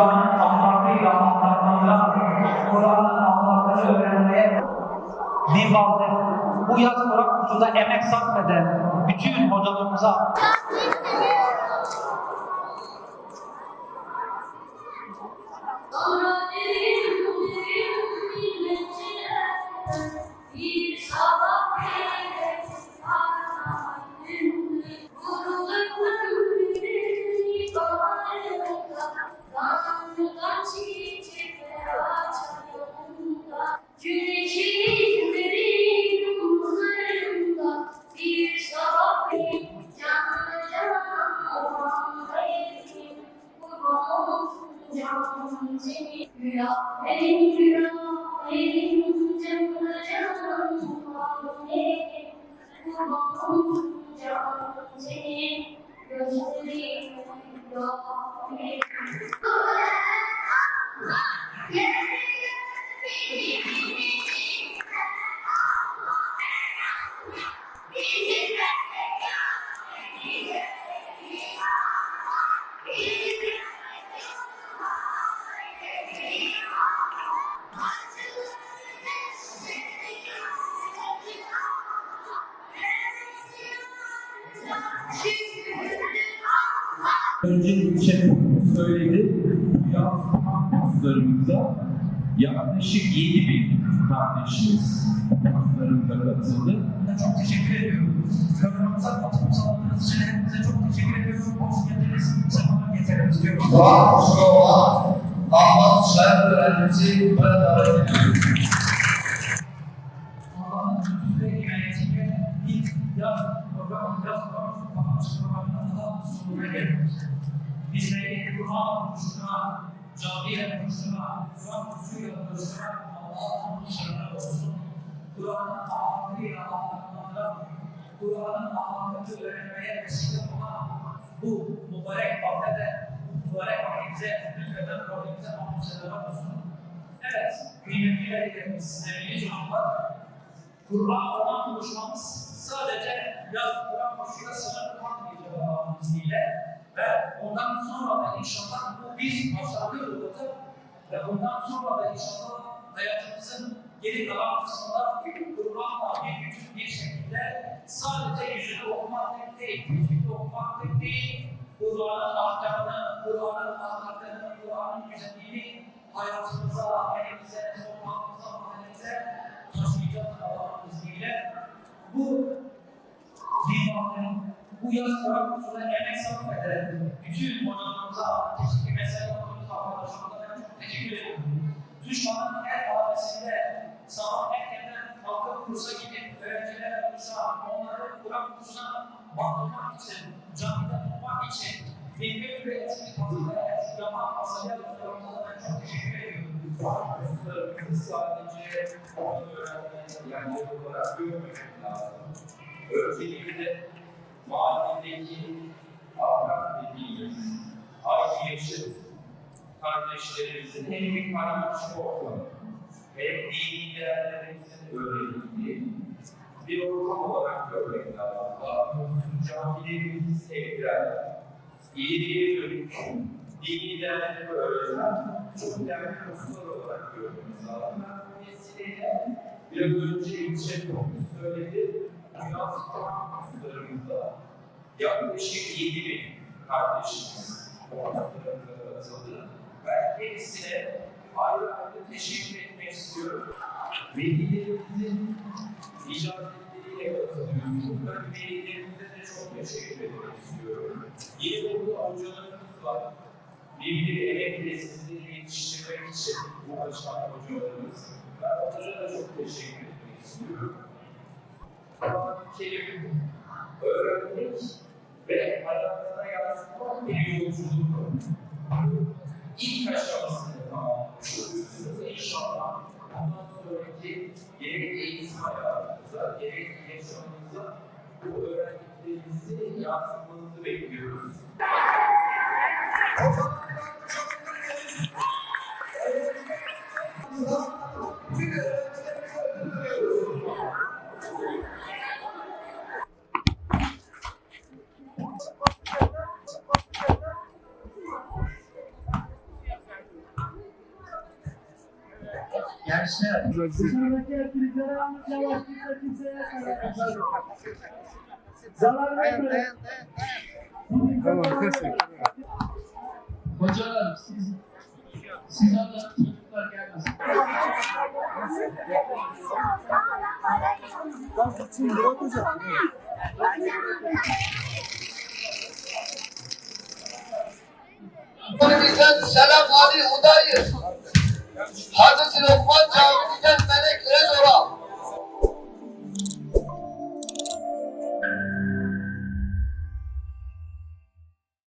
Kur'an'ın ahlakıyla anlatmamıza, Kur'an'ın ahlakını öğrenmeye minvalde bu yaz Kur'an kursunda emek sarf eden bütün hocalarımıza önce Yüksek söyledi, yaz kurslarımıza yaklaşık 7.000 kardeşimiz kurslarımıza katıldı. çok teşekkür ediyorum. Programımıza katılım sağladığınız için hepinize çok teşekkür ediyorum. Hoş geldiniz. Sefalar getirdiniz diyorum. Kur'an kursuna olan Ahmet Şahin öğrencimizi buraya davet ediyorum. Allah'ın lütfu ve inayetiyle ilk yaz programı kapanış programının daha sonuna geliyoruz. Bizleri Kur'an kursuna, camiye kursuna, Kur'an kursuyla buluşturan Allah'ın şerefine olsun. Kur'an'ın ahlakıyla anlatmadan, Kur'an'ın ahlakını öğrenmeye vesile olan bu mübarek vaktede, mübarek vaktimize, lütfeden Rabbimize hamdü selam olsun. Evet, kıymetli velilerimiz, sevgili çocuklar, Kur'an'la buluşmamız sadece yaz Kur'an kursuyla sınırlı kalmayacak Allah'ın izniyle ve ondan sonra da inşallah bu bir başarılı olacak ve ondan sonra da inşallah hayatımızın geri kalan kısmında Kur'an'la bir bütün bir şekilde sadece yüzünü okumak tek değil, yüzünü okumak tek değil, Kur'an'ın ahkamını, Kur'an'ın ahlakını, Kur'an'ın güzelliğini hayatımıza, evimize, sokağımıza, mahallemize taşıyacağız Allah'ın izniyle. Bu divanın, bu yaz Kur'an kursuna emek sarf eden bütün hocalarımıza, teşekkür mesai yaptığımız arkadaşlarımıza ben çok teşekkür ediyorum. Düşmanın her adresinde sabah erkenden kalkıp kursa gidip öğrencilerle buluşan, onları Kur'an kursuna bağlamak için, camide tutmak için bir türlü etkinlik hazırlayan şu yapan masaya hocalarımıza ben çok teşekkür ediyorum. Kurslarımızı sadece onu öğrenmeyen yerler olarak görmemek lazım. Özellikle mahalledeki akrab dediğimiz, aynı yaşıt kardeşlerimizin hem bir paylaşım ortamı, hem dini değerlerimizin öğrenildiği bir ortam olarak görmek lazım. Camilerimizi sevdiren, iyiliğe dönük, dini değerleri öğreten çok değerli kurslar olarak görmemiz lazım. Ben bu vesileyle biraz önce Yüksek söyledi, Dünya Kur'an kurslarımızda yaklaşık 7.000 kardeşimiz kurslarımıza katıldı. Ben hepsine ayrı ayrı teşekkür etmek istiyorum. Velilerimizin icadetleriyle katılıyorsunuz. Ben velilerimize de çok teşekkür etmek istiyorum. Yine burada hocalarımız var. Birbiri emekle sizleri yetiştirmek için uğraşan hocalarımız. Ben onlara da çok teşekkür etmek istiyorum. Kur'an-ı Kerim öğrenmek ve hayatına yansıtmak bir yolculuk. İlk aşamasını tamamlıyorsunuz. İnşallah bundan sonraki gerek eğitim hayatınıza, gerek yaşamınıza bu öğrendiklerinizi yansıtmanızı bekliyoruz. Gençler. Dışarıdaki etkinliklere yalnız yavaş kimseye zarar vermeyin. Hocalarım siz orada çocuklar gelmesin. Bizden Selam Ali Udayır. Hazreti Lokman Camii'nden Melek Rezora.